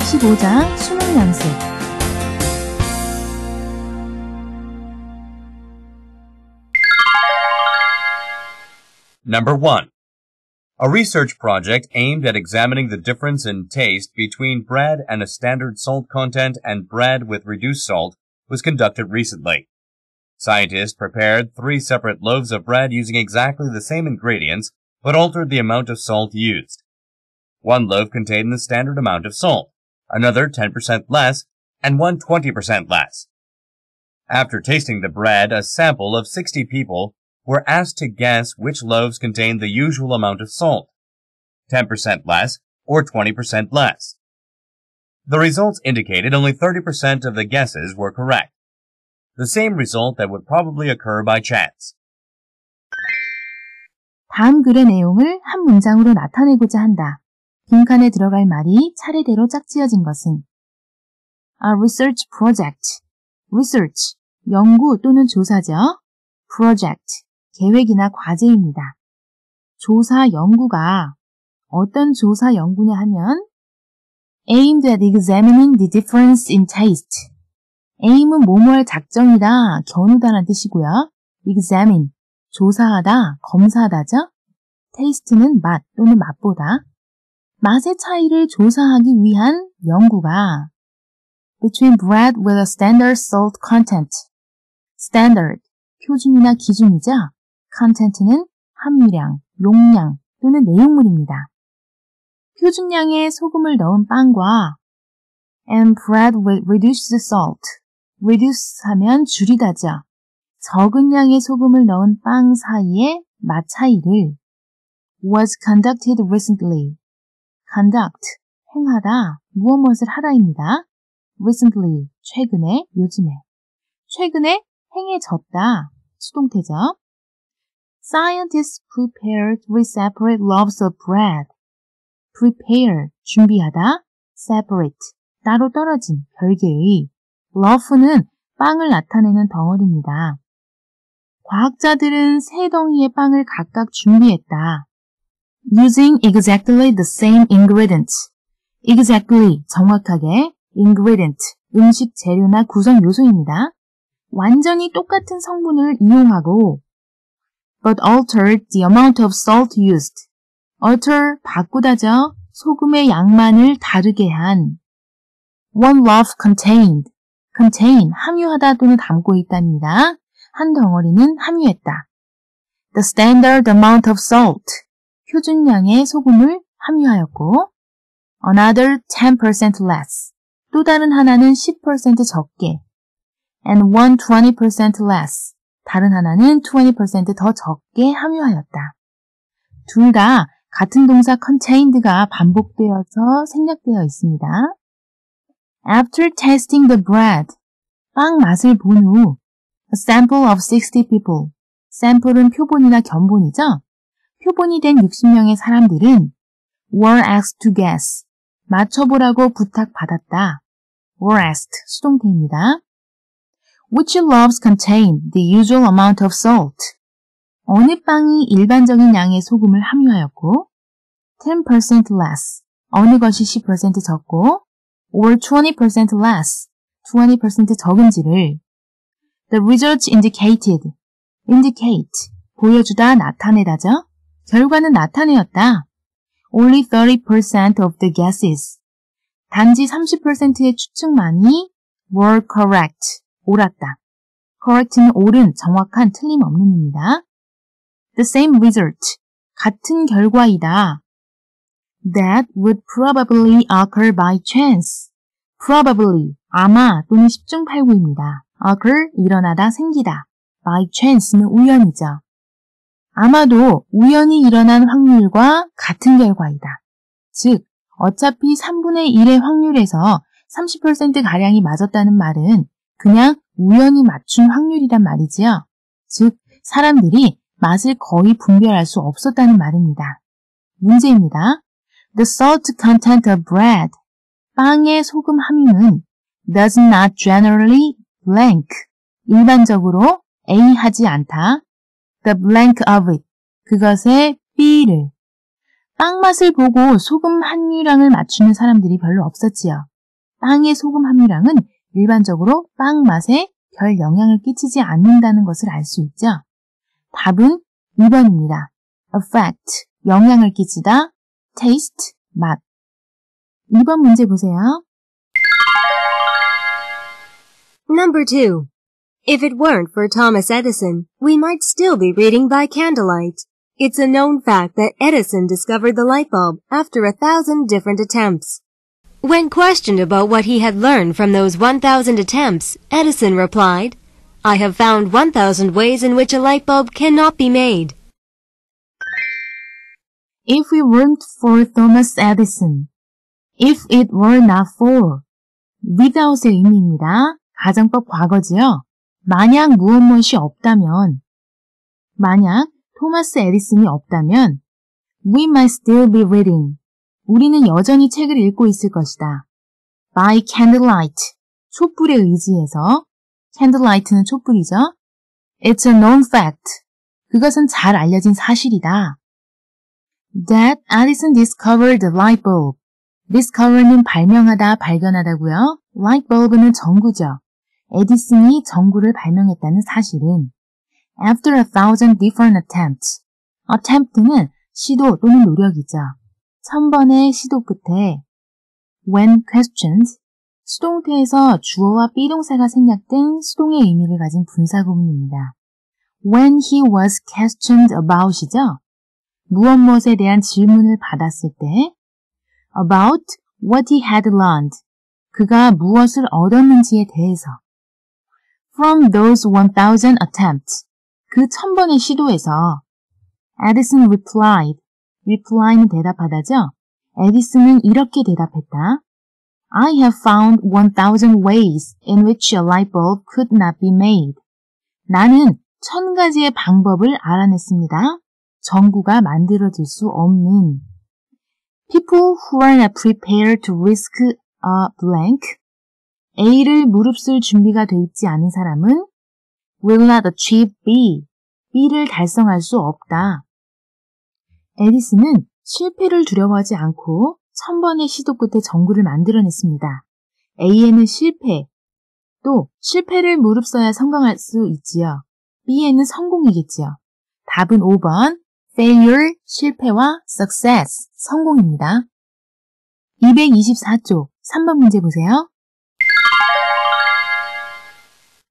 15장 수능 연습. Number 1. A research project aimed at examining the difference in taste between bread and a standard salt content and bread with reduced salt was conducted recently. Scientists prepared 3 separate loaves of bread using exactly the same ingredients, but altered the amount of salt used. One loaf contained the standard amount of salt, another 10% less, and one 20% less. After tasting the bread, a sample of 60 people were asked to guess which loaves contained the usual amount of salt, 10% less or 20% less. The results indicated only 30% of the guesses were correct, the same result that would probably occur by chance. 다음 글의 내용을 한 문장으로 나타내고자 한다. 빈칸에 들어갈 말이 차례대로 짝지어진 것은 A research project, research, 연구 또는 조사죠. project, 계획이나 과제입니다. 조사 연구가 어떤 조사 연구냐 하면 aimed at examining the difference in taste. aim은 뭐뭐할 작정이다, 겨누다라는 뜻이고요. examine, 조사하다, 검사하다죠. taste는 맛 또는 맛보다. 맛의 차이를 조사하기 위한 연구가 between bread with a standard salt content. standard, 표준이나 기준이죠. content는 함유량, 용량 또는 내용물입니다. 표준량의 소금을 넣은 빵과 and bread with reduced salt. reduce 하면 줄이다죠. 적은 양의 소금을 넣은 빵 사이의 맛 차이를 was conducted recently. conduct, 행하다, 무엇을 하다입니다. recently, 최근에, 요즘에. 최근에 행해졌다, 수동태죠. Scientists prepared 3 separate loaves of bread. prepare, 준비하다, separate, 따로 떨어진, 별개의. loaf는 빵을 나타내는 덩어리입니다. 과학자들은 3덩이의 빵을 각각 준비했다. Using exactly the same ingredients. exactly, 정확하게, ingredient, 음식 재료나 구성 요소입니다. 완전히 똑같은 성분을 이용하고 but altered the amount of salt used. alter, 바꾸다죠. 소금의 양만을 다르게 한 one loaf contained. contain, 함유하다 또는 담고 있답니다. 한 덩어리는 함유했다. The standard amount of salt. 표준량의 소금을 함유하였고 another 10% less. 또 다른 하나는 10% 적게 and one 20% less. 다른 하나는 20% 더 적게 함유하였다. 둘 다 같은 동사 contained가 반복되어서 생략되어 있습니다. After tasting the bread, 빵 맛을 본 후 a sample of 60 people. sample은 표본이나 견본이죠. 표본이 된 60명의 사람들은 were asked to guess. 맞춰보라고 부탁받았다. were asked, 수동태입니다. Which loaves contain the usual amount of salt? 어느 빵이 일반적인 양의 소금을 함유하였고 10% less, 어느 것이 10% 적고 or 20% less, 20% 적은지를 The results indicated, indicate, 보여주다, 나타내다죠. 결과는 나타내었다. Only 30% of the guesses. 단지 30%의 추측만이 were correct, 옳았다. correct는 옳은, 정확한, 틀림없는입니다. The same result, 같은 결과이다. That would probably occur by chance. probably, 아마 또는 10중 8구입니다. occur, 일어나다, 생기다. by chance는 우연이죠. 아마도 우연히 일어난 확률과 같은 결과이다. 즉, 어차피 3분의 1의 확률에서 30%가량이 맞았다는 말은 그냥 우연히 맞춘 확률이란 말이지요. 즉, 사람들이 맛을 거의 분별할 수 없었다는 말입니다. 문제입니다. The salt content of bread. 빵의 소금 함유는 does not generally blank. 일반적으로 A 하지 않다. The blank of it. 그것의 B를. 빵 맛을 보고 소금 함유량을 맞추는 사람들이 별로 없었지요. 빵의 소금 함유량은 일반적으로 빵 맛에 별 영향을 끼치지 않는다는 것을 알 수 있죠. 답은 2번입니다. affect, 영향을 끼치다, taste, 맛. 2번 문제 보세요. Number 2. If it weren't for Thomas Edison, we might still be reading by candlelight. It's a known fact that Edison discovered the light bulb after 1,000 different attempts. When questioned about what he had learned from those 1,000 attempts, Edison replied, I have found 1,000 ways in which a light bulb cannot be made. If it weren't for Thomas Edison, if it were not for, without의 의미입니다. 가정법 과거지요. 만약 무엇이 없다면, 만약 토마스 에디슨이 없다면, we might still be reading. 우리는 여전히 책을 읽고 있을 것이다. By candlelight, 촛불에 의지해서, candlelight는 촛불이죠. It's a known fact. 그것은 잘 알려진 사실이다. That Edison discovered the light bulb. discover는 발명하다, 발견하다고요. light bulb는 전구죠. 에디슨이 전구를 발명했다는 사실은 after 1,000 different attempts. attempt는 시도 또는 노력이죠. 1000번의 시도 끝에 when questioned, 수동태에서 주어와 비동사가 생략된 수동의 의미를 가진 분사구문입니다. When he was questioned about이죠. 무엇에 대한 질문을 받았을 때 about what he had learned, 그가 무엇을 얻었는지에 대해서 from those 1,000 attempts, 그 1000번의 시도에서 Edison replied, reply는 대답하다죠. 에디슨은 이렇게 대답했다. I have found 1,000 ways in which a light bulb could not be made. 나는 1000가지의 방법을 알아냈습니다. 전구가 만들어질 수 없는. People who are not prepared to risk a blank, A를 무릅쓸 준비가 돼 있지 않은 사람은 will not achieve B, B를 달성할 수 없다. 에디슨은 실패를 두려워하지 않고 1000번의 시도 끝에 전구를 만들어냈습니다. A에는 실패, 또 실패를 무릅써야 성공할 수 있지요. B에는 성공이겠지요. 답은 5번, failure, 실패와 success, 성공입니다. 224쪽, 3번 문제 보세요.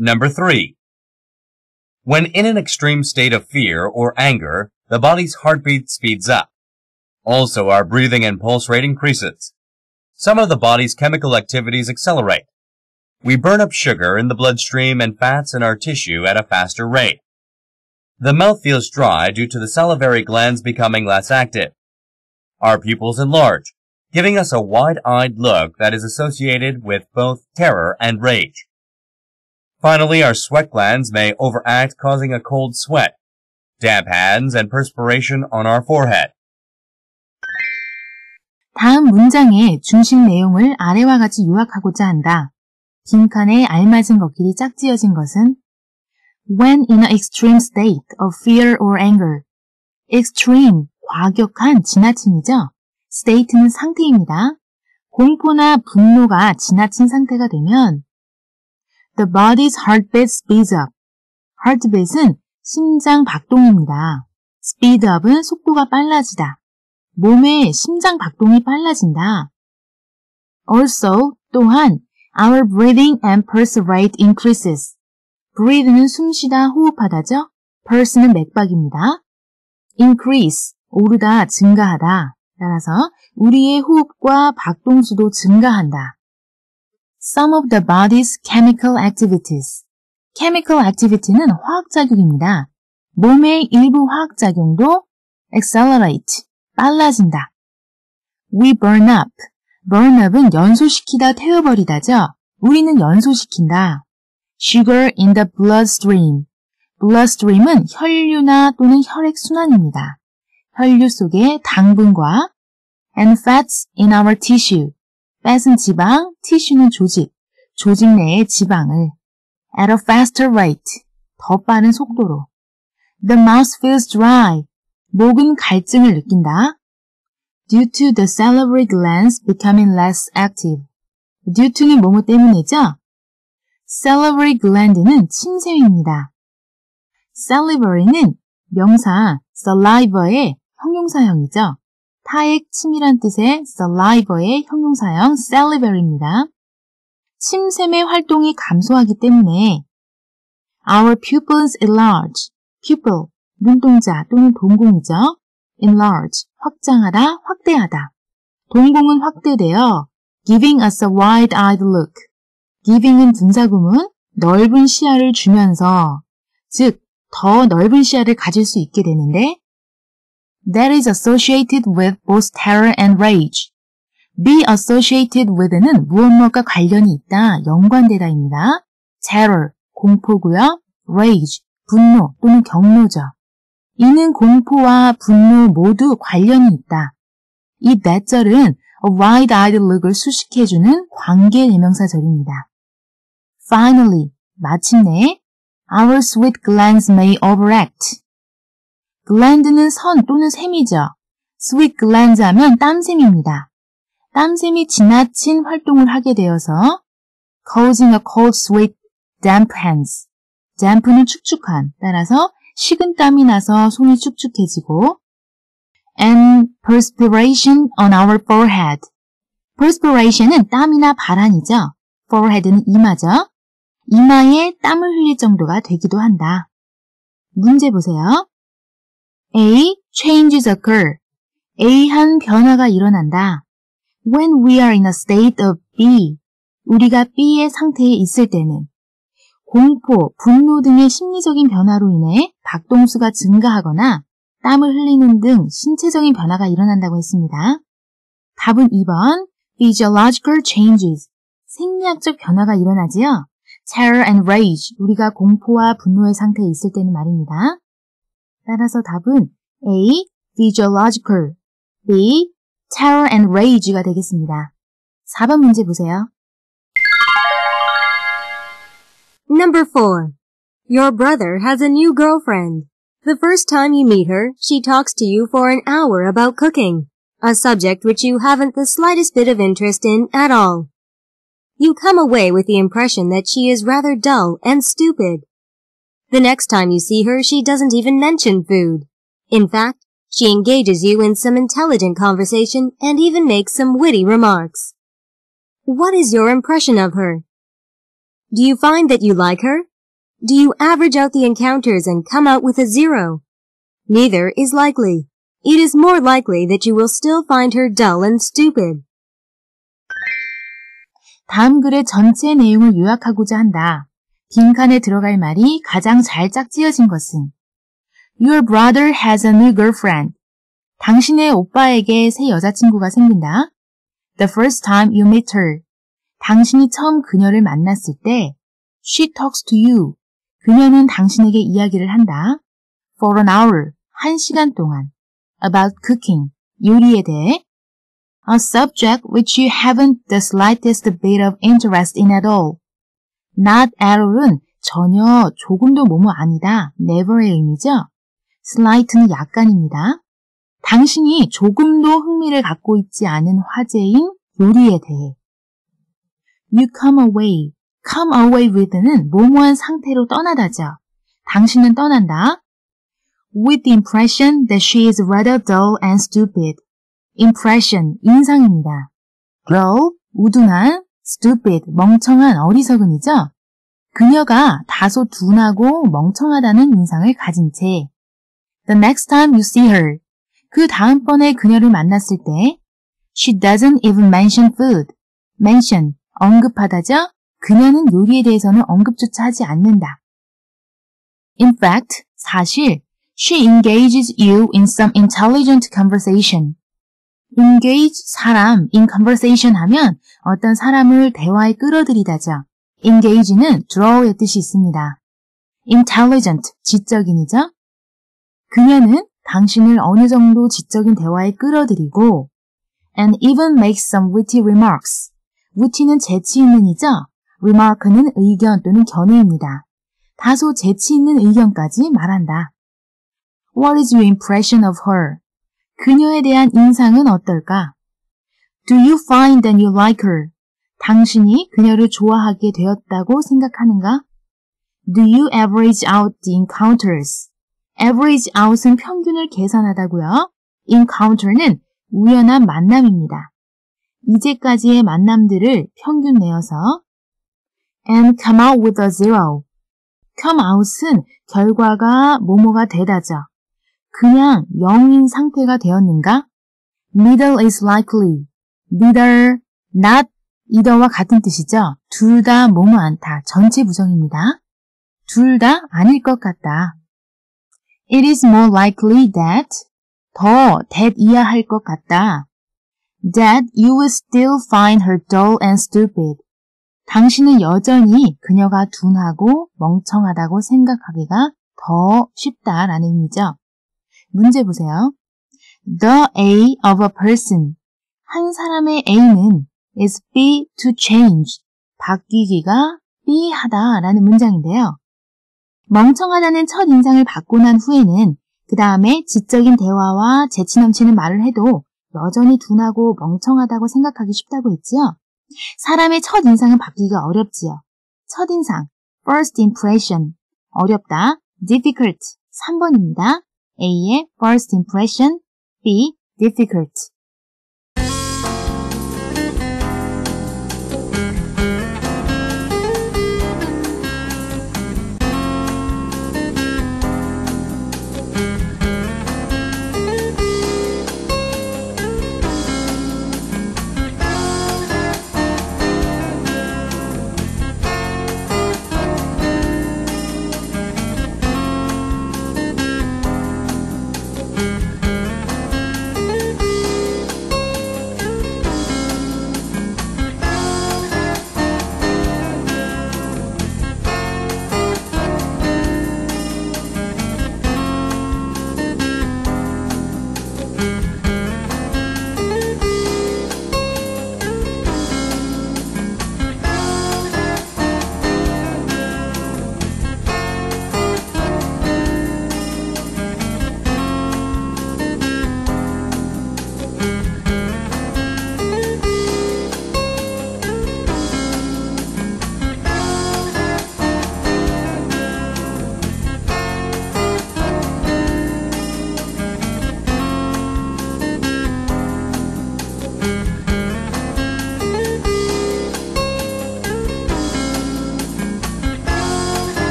Number 3. When in an extreme state of fear or anger, the body's heartbeat speeds up. Also, our breathing and pulse rate increases. Some of the body's chemical activities accelerate. We burn up sugar in the bloodstream and fats in our tissue at a faster rate. The mouth feels dry due to the salivary glands becoming less active. Our pupils enlarge, giving us a wide-eyed look that is associated with both terror and rage. Finally, our sweat glands may overact, causing a cold sweat, damp hands, and perspiration on our forehead. 다음 문장의 중심 내용을 아래와 같이 요약하고자 한다. 빈칸에 알맞은 것끼리 짝지어진 것은 When in an extreme state of fear or anger. extreme, 과격한, 지나침이죠. state는 상태입니다. 공포나 분노가 지나친 상태가 되면 The body's heartbeat speeds up. heartbeat은 심장 박동입니다. speed up은 속도가 빨라지다. 몸의 심장 박동이 빨라진다. Also, 또한 our breathing and pulse rate increases. breathe는 숨쉬다, 호흡하다죠. pulse는 맥박입니다. increase, 오르다, 증가하다. 따라서 우리의 호흡과 박동수도 증가한다. Some of the body's chemical activities. chemical activity는 화학작용입니다. 몸의 일부 화학작용도 accelerate, 빨라진다. We burn up. burn up은 연소시키다, 태워버리다죠. 우리는 연소시킨다. Sugar in the bloodstream. bloodstream은 혈류나 또는 혈액순환입니다. 혈류 속에 당분과 and fats in our tissue. fat은 지방, tissue는 조직. 조직 내의 지방을 at a faster rate. 더 빠른 속도로. The mouth feels dry. 목은 갈증을 느낀다. Due to the salivary glands becoming less active. due to는 뭐뭐 때문이죠? salivary gland는 침샘입니다. salivary는 명사 saliva의 형용사형이죠. 타액 침이란 뜻의 saliva의 형용사형 salivary입니다. 침샘의 활동이 감소하기 때문에 our pupils enlarge, pupil, 눈동자 또는 동공이죠. enlarge, 확장하다, 확대하다. 동공은 확대되어 giving us a wide-eyed look. giving은 분사구문, 넓은 시야를 주면서, 즉, 더 넓은 시야를 가질 수 있게 되는데 that is associated with both terror and rage. be associated with는 무엇무엇과 관련이 있다, 연관되다입니다. terror, 공포고요. rage, 분노 또는 경노죠. 이는 공포와 분노 모두 관련이 있다. 이 that절은 a wide-eyed look을 수식해주는 관계대명사절입니다. Finally, 마침내 our sweet glands may overact. gland는 선 또는 샘이죠. sweet glands 하면 땀샘입니다. 땀샘이 지나친 활동을 하게 되어서 causing a cold sweat, damp hands. damp는 축축한, 따라서 식은 땀이 나서 손이 축축해지고 and perspiration on our forehead. perspiration은 땀이나 발한이죠. forehead는 이마죠. 이마에 땀을 흘릴 정도가 되기도 한다. 문제 보세요. A. Changes occur. A한 변화가 일어난다. When we are in a state of B. 우리가 B의 상태에 있을 때는 공포, 분노 등의 심리적인 변화로 인해 박동수가 증가하거나 땀을 흘리는 등 신체적인 변화가 일어난다고 했습니다. 답은 2번 physiological changes. 생리학적 변화가 일어나지요. terror and rage. 우리가 공포와 분노의 상태에 있을 때는 말입니다. 따라서 답은 A. physiological, B. terror and rage가 되겠습니다. 4번 문제 보세요. Number 4. Your brother has a new girlfriend. The first time you meet her, she talks to you for an hour about cooking, a subject which you haven't the slightest bit of interest in at all. You come away with the impression that she is rather dull and stupid. The next time you see her, she doesn't even mention food. In fact, she engages you in some intelligent conversation and even makes some witty remarks. What is your impression of her? Do you find that you like her? Do you average out the encounters and come out with a 0? Neither is likely. It is more likely that you will still find her dull and stupid. 다음 글의 전체 내용을 요약하고자 한다. 빈칸에 들어갈 말이 가장 잘 짝지어진 것은 Your brother has a new girlfriend. 당신의 오빠에게 새 여자친구가 생긴다. The first time you meet her. 당신이 처음 그녀를 만났을 때 She talks to you. 그녀는 당신에게 이야기를 한다. For an hour. 1시간 동안. About cooking. 요리에 대해. A subject which you haven't the slightest bit of interest in at all. Not at all은 전혀 조금도 뭐뭐 아니다. never의 의미죠. slight는 약간입니다. 당신이 조금도 흥미를 갖고 있지 않은 화제인 요리에 대해. You come away. come away with는 뭐뭐한 상태로 떠나다죠. 당신은 떠난다. With the impression that she is rather dull and stupid. impression, 인상입니다. dull, 우둔한, stupid, 멍청한, 어리석은이죠. 그녀가 다소 둔하고 멍청하다는 인상을 가진 채 The next time you see her. 그 다음번에 그녀를 만났을 때 She doesn't even mention food. mention, 언급하다죠. 그녀는 요리에 대해서는 언급조차 하지 않는다. In fact, 사실 She engages you in some intelligent conversation. engage, 사람, in conversation 하면 어떤 사람을 대화에 끌어들이다죠. engage는 draw의 뜻이 있습니다. intelligent, 지적인이죠. 그녀는 당신을 어느 정도 지적인 대화에 끌어들이고 and even makes some witty remarks. witty는 재치 있는이죠. remark는 의견 또는 견해입니다. 다소 재치 있는 의견까지 말한다. What is your impression of her? 그녀에 대한 인상은 어떨까? Do you find that you like her? 당신이 그녀를 좋아하게 되었다고 생각하는가? Do you average out the encounters? average out은 평균을 계산하다고요. encounter는 우연한 만남입니다. 이제까지의 만남들을 평균 내어서 and come out with a zero. come out은 결과가 뭐뭐가 되다죠. 그냥 0인 상태가 되었는가? Neither is likely. Neither, not, either와 같은 뜻이죠. 둘 다 뭐뭐 않다. 전체 부정입니다. 둘 다 아닐 것 같다. It is more likely that, 더 that이야 할 것 같다. That you will still find her dull and stupid. 당신은 여전히 그녀가 둔하고 멍청하다고 생각하기가 더 쉽다라는 의미죠. 문제 보세요. The A of a person. 한 사람의 A는 is be to change. 바뀌기가 be 하다라는 문장인데요. 멍청하다는 첫 인상을 받고 난 후에는 그 다음에 지적인 대화와 재치 넘치는 말을 해도 여전히 둔하고 멍청하다고 생각하기 쉽다고 했지요. 사람의 첫 인상은 바뀌기가 어렵지요. 첫 인상, first impression, 어렵다, difficult, 3번입니다. A의 first impression, B, difficult.